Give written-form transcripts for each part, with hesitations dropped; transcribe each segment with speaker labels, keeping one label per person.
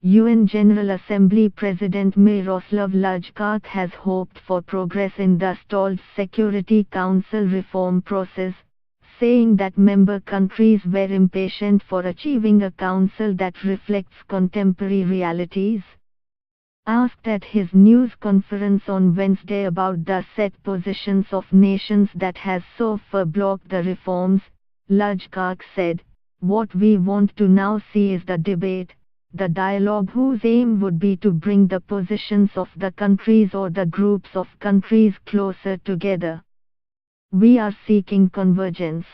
Speaker 1: UN General Assembly President Miroslav Lajčák has hoped for progress in the stalled Security Council reform process, saying that member countries were impatient for achieving a council that reflects contemporary realities. Asked at his news conference on Wednesday about the set positions of nations that has so far blocked the reforms, Lajčák said, "What we want to now see is the debate, the dialogue whose aim would be to bring the positions of the countries or the groups of countries closer together. We are seeking convergence."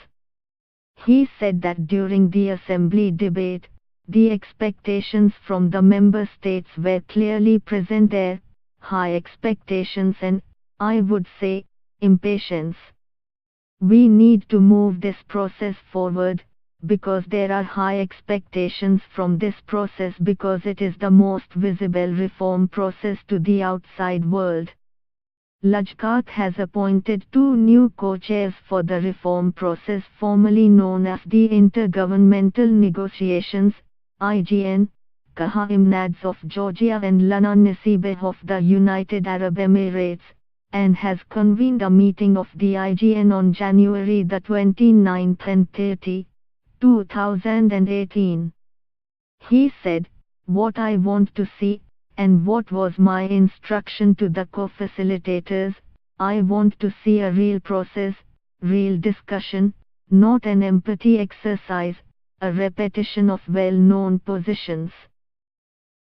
Speaker 1: He said that during the Assembly debate, the expectations from the member states were clearly present there, high expectations and, I would say, impatience. "We need to move this process forward, because there are high expectations from this process because it is the most visible reform process to the outside world." Lajčák has appointed 2 new co-chairs for the reform process formerly known as the Intergovernmental Negotiations, IGN, Kaha Imnads of Georgia and Lana Nisibeh of the United Arab Emirates, and has convened a meeting of the IGN on January the 29th and 30, 2018. He said, "What I want to see, and what was my instruction to the co-facilitators, I want to see a real process, real discussion, not an empty exercise, a repetition of well-known positions.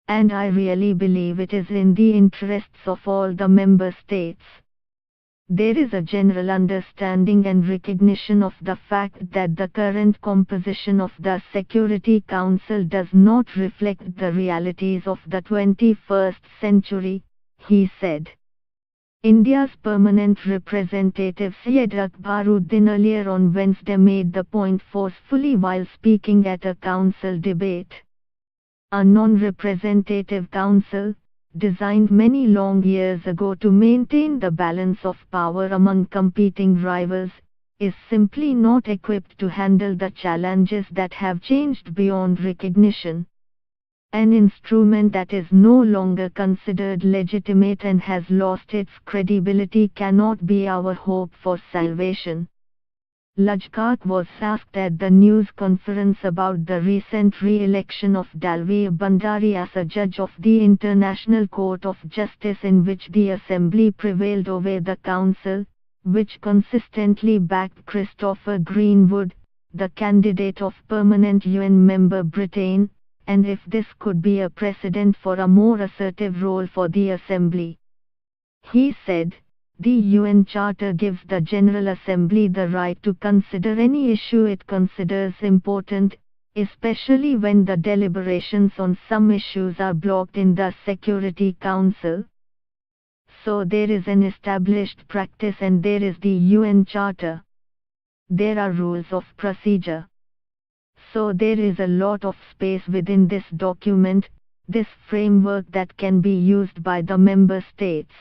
Speaker 1: And I really believe it is in the interests of all the member states. There is a general understanding and recognition of the fact that the current composition of the Security Council does not reflect the realities of the 21st century," he said. India's permanent representative Syed Akbaruddin earlier on Wednesday made the point forcefully while speaking at a council debate. "A non-representative council, designed many long years ago to maintain the balance of power among competing rivals, is simply not equipped to handle the challenges that have changed beyond recognition. An instrument that is no longer considered legitimate and has lost its credibility cannot be our hope for salvation." Lajčák was asked at the news conference about the recent re-election of Dalveer Bhandari as a judge of the International Court of Justice, in which the Assembly prevailed over the Council, which consistently backed Christopher Greenwood, the candidate of permanent UN member Britain, and if this could be a precedent for a more assertive role for the Assembly. He said, "The UN Charter gives the General Assembly the right to consider any issue it considers important, especially when the deliberations on some issues are blocked in the Security Council. So there is an established practice and there is the UN Charter. There are rules of procedure. So there is a lot of space within this document, this framework that can be used by the member states."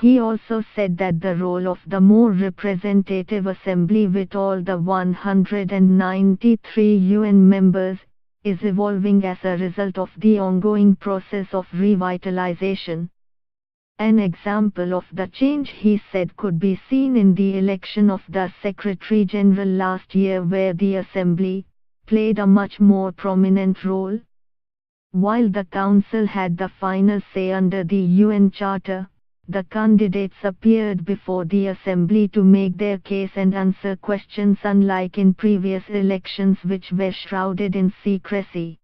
Speaker 1: He also said that the role of the more representative assembly with all the 193 UN members is evolving as a result of the ongoing process of revitalization. An example of the change, he said, could be seen in the election of the Secretary General last year, where the Assembly played a much more prominent role. While the Council had the final say under the UN Charter, the candidates appeared before the Assembly to make their case and answer questions, unlike in previous elections which were shrouded in secrecy.